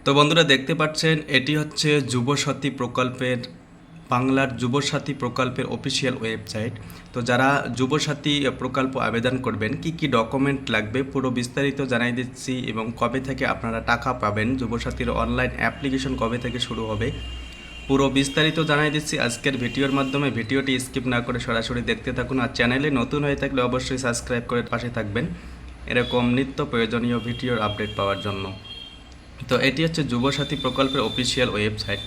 তো বন্ধুরা দেখতে পাচ্ছেন এটি হচ্ছে যুবসাথী প্রকল্পের বাংলার যুবসাথী প্রকল্পের অফিসিয়াল ওয়েবসাইট। তো যারা যুবসাথী প্রকল্প আবেদন করবেন কি কি ডকুমেন্ট লাগবে পুরো বিস্তারিত জানাই দিচ্ছি, এবং কবে থেকে আপনারা টাকা পাবেন, যুবসাথীর অনলাইন অ্যাপ্লিকেশন কবে থেকে শুরু হবে, পুরো বিস্তারিত জানাই দিচ্ছি আজকের ভিডিওর মাধ্যমে। ভিডিওটি স্কিপ না করে সরাসরি দেখতে থাকুন। আর চ্যানেলে নতুন হয়ে থাকলে অবশ্যই সাবস্ক্রাইব করে পাশে থাকবেন এরকম নিত্য প্রয়োজনীয় ভিডিওর আপডেট পাওয়ার জন্য। তো এটি হচ্ছে যুবসাথী প্রকল্পের অফিসিয়াল ওয়েবসাইট।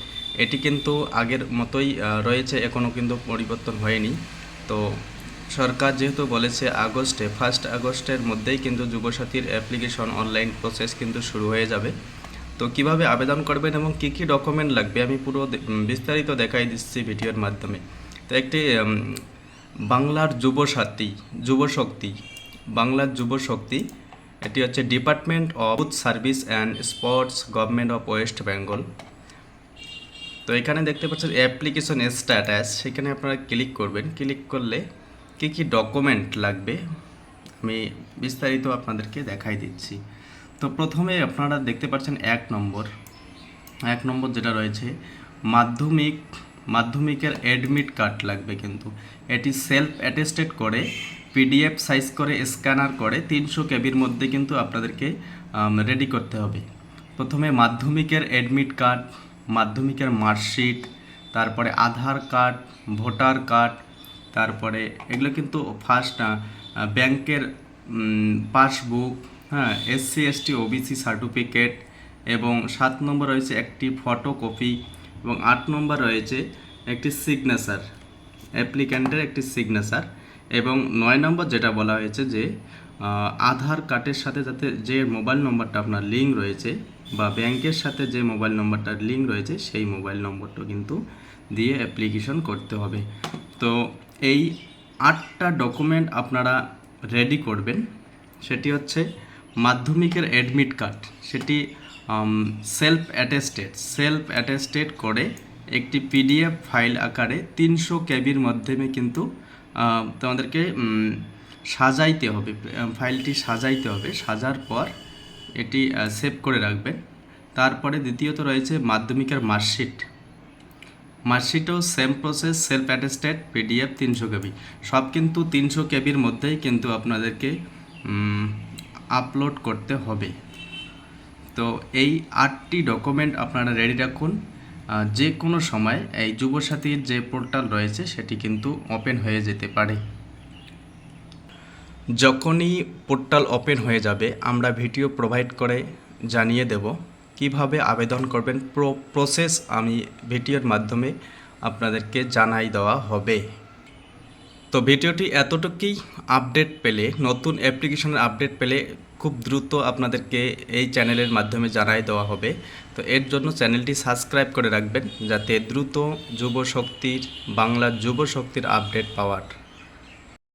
এটি কিন্তু আগের মতোই রয়েছে, এখনও কিন্তু পরিবর্তন হয়নি। তো সরকার যেহেতু বলেছে ফার্স্ট আগস্টের মধ্যেই কিন্তু যুবসাথীর অ্যাপ্লিকেশন অনলাইন প্রসেস কিন্তু শুরু হয়ে যাবে। তো কিভাবে আবেদন করবেন এবং কী কী ডকুমেন্ট লাগবে আমি পুরো বিস্তারিত দেখাই দিচ্ছি ভিডিওর মাধ্যমে। তো একটি বাংলার যুবশক্তি বাংলার যুবশক্তি, এটি হচ্ছে department of youth service and sports, government of West Bengal. তো এখানে দেখতে পাচ্ছেন অ্যাপ্লিকেশন স্ট্যাটাস, সেখানে আপনারা ক্লিক করবেন। ক্লিক করলে কী কী ডকুমেন্ট লাগবে আমি বিস্তারিত আপনাদেরকে দেখাই দিচ্ছি। তো প্রথমে আপনারা দেখতে পাচ্ছেন এক নম্বর যেটা রয়েছে মাধ্যমিকের অ্যাডমিট কার্ড লাগবে। কিন্তু এটি সেলফ অ্যাটেস্টেড করে পিডিএফ সাইজ করে স্ক্যানার করে 300 কেবির মধ্যে কিন্তু আপনাদেরকে রেডি করতে হবে। প্রথমে মাধ্যমিকের অ্যাডমিট কার্ড, মাধ্যমিকের মার্কশিট, তারপরে আধার কার্ড, ভোটার কার্ড, তারপরে এগুলো কিন্তু ফার্স্ট ব্যাংকের পাসবুক, হ্যাঁ, এসসি এসটি ওবিসি সার্টিফিকেট, এবং 7 নম্বর রয়েছে একটি ফটোকপি, এবং 8 নম্বর রয়েছে একটি সিগনেচার, অ্যাপ্লিক্যান্টের একটি সিগনেচার, এবং 9 নম্বর যেটা বলা হয়েছে যে আধার কার্ডের সাথে যাতে যে মোবাইল নম্বরটা আপনার লিঙ্ক রয়েছে বা ব্যাংকের সাথে যে মোবাইল নম্বরটার লিঙ্ক রয়েছে সেই মোবাইল নম্বরটা কিন্তু দিয়ে অ্যাপ্লিকেশন করতে হবে। তো এই 8টা ডকুমেন্ট আপনারা রেডি করবেন। সেটি হচ্ছে মাধ্যমিকের অ্যাডমিট কার্ড, সেটি সেলফ অ্যাটেস্টেড করে একটি পিডিএফ ফাইল আকারে 300 কেবির মাধ্যমে কিন্তু তোমাদেরকে সাজাইতে হবে, ফাইলটি সাজাইতে হবে। সাজার পর এটি সেভ করে রাখবেন। তারপরে দ্বিতীয়ত রয়েছে মাধ্যমিকের মার্কশিটও same process, self attested PDF 300 KB, সব কিন্তু 300 কেবির মধ্যেই কিন্তু আপনাদেরকে আপলোড করতে হবে। তো এই 8টি ডকুমেন্ট আপনারা রেডি রাখুন। যে কোনো সময় এই যুবসাথীর যে পোর্টাল রয়েছে সেটি কিন্তু ওপেন হয়ে যেতে পারে। যখনই পোর্টাল ওপেন হয়ে যাবে আমরা ভিডিও প্রোভাইড করে জানিয়ে দেব কিভাবে আবেদন করবেন, প্রসেস আমি ভিডিওর মাধ্যমে আপনাদেরকে জানাই দেওয়া হবে। তো ভিডিওটি এতটুকুই। আপডেট পেলে, নতুন অ্যাপ্লিকেশনের আপডেট পেলে খুব দ্রুত আপনাদেরকে এই চ্যানেলের মাধ্যমে জানাই দেওয়া হবে। তো এর জন্য চ্যানেলটি সাবস্ক্রাইব করে রাখবেন যাতে দ্রুত বাংলার যুবশক্তির আপডেট পাওয়ার